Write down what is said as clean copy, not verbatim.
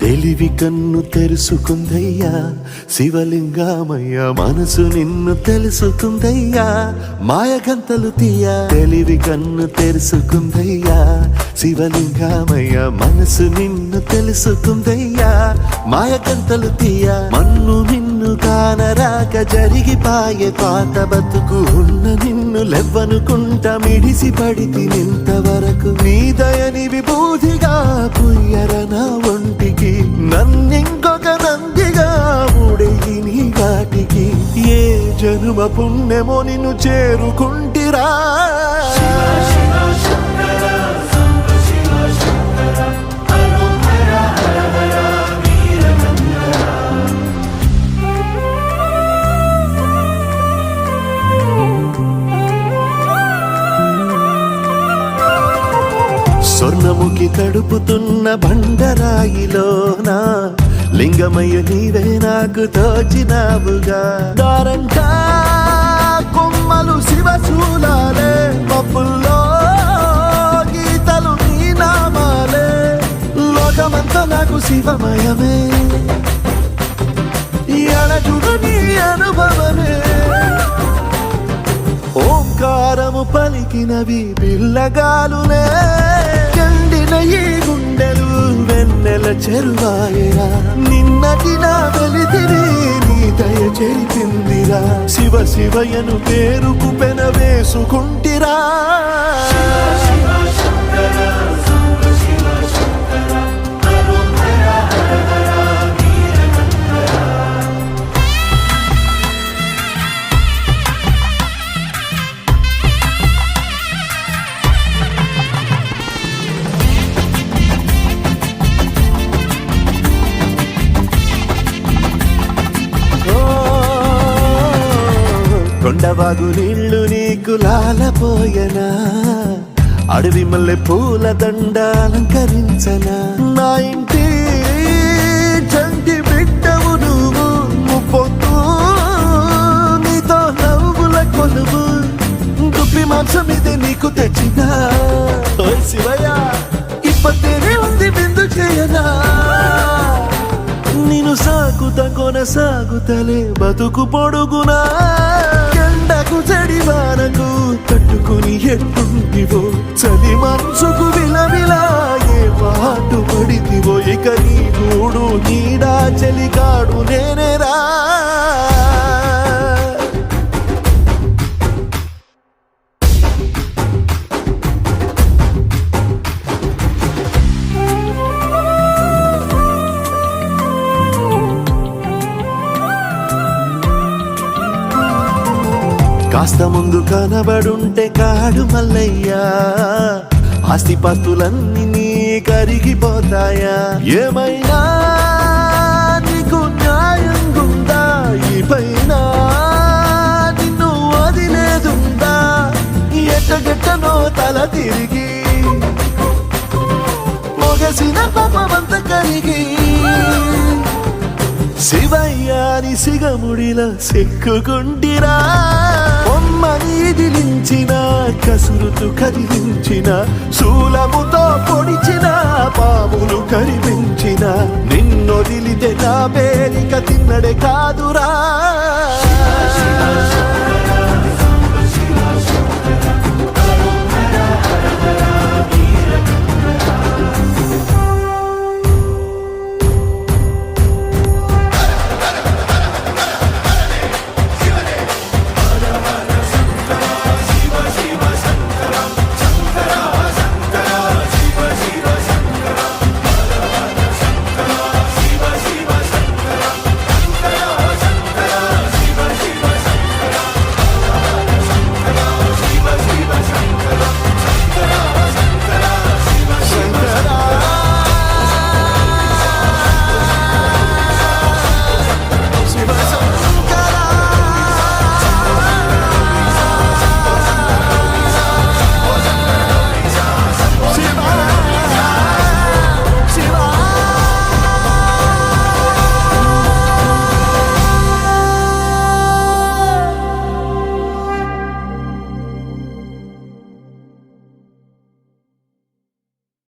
తెలివి కన్ను తెరుసుకుందయ్యా శివలింగమయ్య, మనసు నిన్ను తెలుసుకుందయ్యా మాయగంతలు తీయ. తెలివి కన్ను తెరుసుకుందయ్యా శివలింగమయ్య, మనసు నిన్ను తెలుసుకుందయ్యా మాయగంతలు తీయ. మన్ను నిన్ను కానరాక జరిగిపాయే పాత బతుకు, ఉన్న నిన్ను లెవ్వనుకుంటా మిడిసి పడితి నింతవరకు. నీ దయని విభూతిగా పుయ్యరన ఒంటికి, నన్నింకొక నందిగా ఉడేయి నీ ఘాటికి. ఏ జనుమ పుణ్యమో నిన్ను చేరుకుంటిరా. స్వర్ణముఖి తడుపుతున్న బండరాయిలోనా లింగమయ్య నీవే నాకు తోచినావుగా. దారంటా కొమ్మలు శివశూలాలే, మబ్బుల్లో గీతలు నీ నామాలే. లోకమంతా నాకు శివమయమే, ఎడజుడు నీ అనుభవమే. ఓంకారము పలికినవి పిల్లగాలునే, కండిన ఈ గుండెలు వెన్నెల చెరువాయరా. నిన్నటి నా వెలితిరి నీ దయ చెరిపిందిరా. శివ శివయను పేరుకు పెన వేసుకుంటిరా. కొండవాగు నీళ్లు నీకు లాలపోయనా, అడవి మల్లె పూల దండ అలంకరించనా. నా ఇంటి చంటి బిడ్డవు నువ్వు, ముప్పొద్దు నీతో నవ్వుల కొలువు. గుప్పి మాంసం ఇది నీకు తెచ్చినా. ఓ శివయ్య ఇప్పటినే ఉంది బిందు చేయనా. నిన్ను సాగుత కొనసాగుతలే బతుకు పొడుగునా. ఎండకు చడివానకు తట్టుకుని ఎట్టుంటివో, చలి మనసుకు విలవిలా ఏ పాటు పడితివో. ఇక నీ మూడు నీడా చలికాడు నేనేరా. కాస్త ముందు కనబడుంటే కాడు మల్లయ్యా, ఆస్తిపాస్తులన్నీ నీ కరిగిపోతాయా. ఏమైనా నీకు న్యాయం గుందా, ఈ పైన నిన్ను వదిలేదుందా. ఎట్టగెట్టనో తల తిరిగి మొగసిన పాపమంత కరిగి. శివయ్యాని సిగముడిలా సిక్కుకుంటిరా. నీదిలించిన కసురుతూ కదిలించిన, శూలముతో పొడిచిన పాములు కరిపించిన. నిన్నొదిలితే నా పేరిక తిన్నడే కాదురా.